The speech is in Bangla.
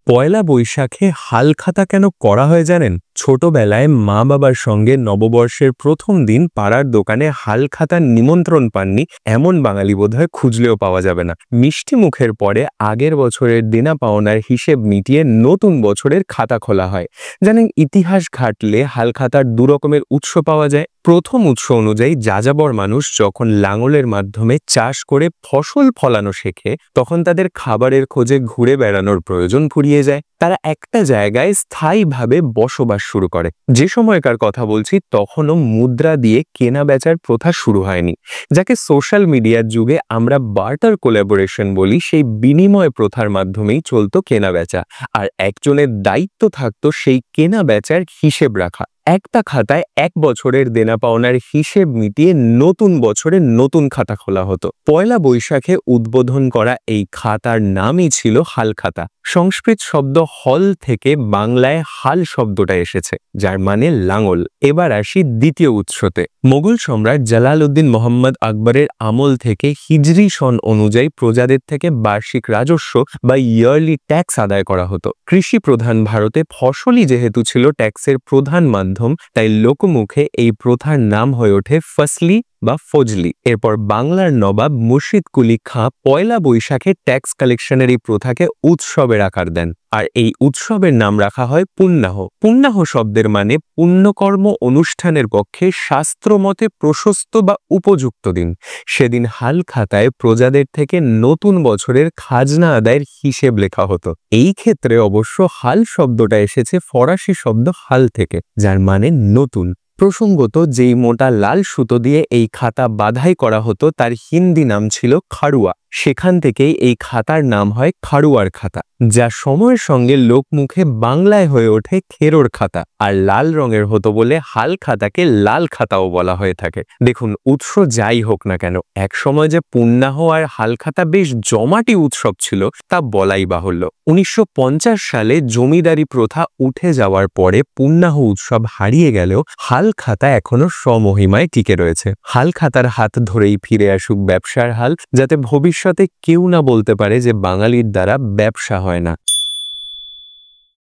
পয়লা বৈশাখে হালখাতা কেন করা হয় জানেন? ছোটবেলায় মা বাবার সঙ্গে নববর্ষের প্রথম দিন পাড়ার দোকানে হালখাতার নিমন্ত্রণ পাননি এমন বাঙালি বোধহয় খুঁজলেও পাওয়া যাবে না। মিষ্টি মুখের পরে আগের বছরের দেনা পাওনার হিসেব মিটিয়ে নতুন বছরের খাতা খোলা হয়। জানেন, ইতিহাস ঘাটলে হালখাতার দুরকমের উৎস পাওয়া যায়। প্রথম উৎস অনুযায়ী যাযাবর মানুষ যখন লাঙলের মাধ্যমে চাষ করে ফসল ফলানো শেখে, তখন তাদের খাবারের খোঁজে ঘুরে বেড়ানোর প্রয়োজন ফুরিয়ে যায়। তারা একটা জায়গায় স্থায়ীভাবে বসবাস শুরু করে। যে সময়কার কথা বলছি, তখনও মুদ্রা দিয়ে কেনা বেচার প্রথা শুরু হয়নি, যাকে সোশ্যাল মিডিয়ার যুগে আমরা বার্টার কোলাবোরেশন বলি। সেই বিনিময় প্রথার মাধ্যমেই চলতো কেনা বেচা, আর একজনের দায়িত্ব থাকতো সেই কেনা বেচার হিসেব রাখা। একটা খাতায় এক বছরের দেনা পাওনার হিসেব মিটিয়ে নতুন বছরে নতুন খাতা খোলা হতো। পয়লা বৈশাখে উদ্বোধন করা এই খাতার নামই ছিল হালখাতা। সংস্কৃত শব্দ হল থেকে বাংলায় হাল শব্দটা এসেছে, যার মানে লাঙল। এবার আসি দ্বিতীয় উৎসতে। মোগল সম্রাট জালালউদ্দিন মোহাম্মদ আকবরের আমল থেকে হিজরি সন অনুযায়ী প্রজাদের থেকে বার্ষিক রাজস্ব বা ইয়ারলি ট্যাক্স আদায় করা হতো। কৃষি প্রধান ভারতে ফসলই যেহেতু ছিল ট্যাক্সের প্রধান মাধ্যম, তাই লোকমুখে এই প্রথার নাম হয়ে ওঠে ফসলি বা ফজলি। এরপর বাংলার নবাব মুর্শিদ কুলি খাঁ পয়লা বৈশাখে ট্যাক্স কালেকশনের এই প্রথাকে উৎসবের আকার দেন, আর এই উৎসবের নাম রাখা হয় পুণ্যাহ। পুণ্যাহ শব্দের মানে পুণ্যকর্ম অনুষ্ঠানের পক্ষে শাস্ত্রমতে প্রশস্ত বা উপযুক্ত দিন। সেদিন হালখাতায় প্রজাদের থেকে নতুন বছরের খাজনা আদায়ের হিসেব লেখা হতো। এই ক্ষেত্রে অবশ্য হাল শব্দটা এসেছে ফরাসি শব্দ হাল থেকে, যার মানে নতুন। প্রসঙ্গত, যেই মোটা লাল সুতো দিয়ে এই খাতা বাধাই করা হতো তার হিন্দি নাম ছিল খাড়ুয়া। সেখান থেকেই এই খাতার নাম হয় খাড়ুয়ার খাতা, যা সময়ের সঙ্গে লোকমুখে বাংলায় হয়ে ওঠে খেরোর খাতা। আর লাল রঙের হতো বলে হাল খাতাকে লাল খাতাও বলা হয়ে থাকে। দেখুন, উৎস যাই হোক না কেন, এক সময় যে পুণ্যাহ আর হালখাতা বেশ জমাটি উৎসব ছিল তা বলাই বাহুল্য। 1950 সালে জমিদারি প্রথা উঠে যাওয়ার পরে পুণ্যাহ উৎসব হারিয়ে গেলেও হালখাতা এখনো স্বমহিমায় টিকে রয়েছে। হালখাতার হাত ধরেই ফিরে আসুক ব্যবসার হাল, যাতে ভবিষ্যতে কেউ না বলতে পারে যে বাঙালির দ্বারা ব্যবসা হয় না।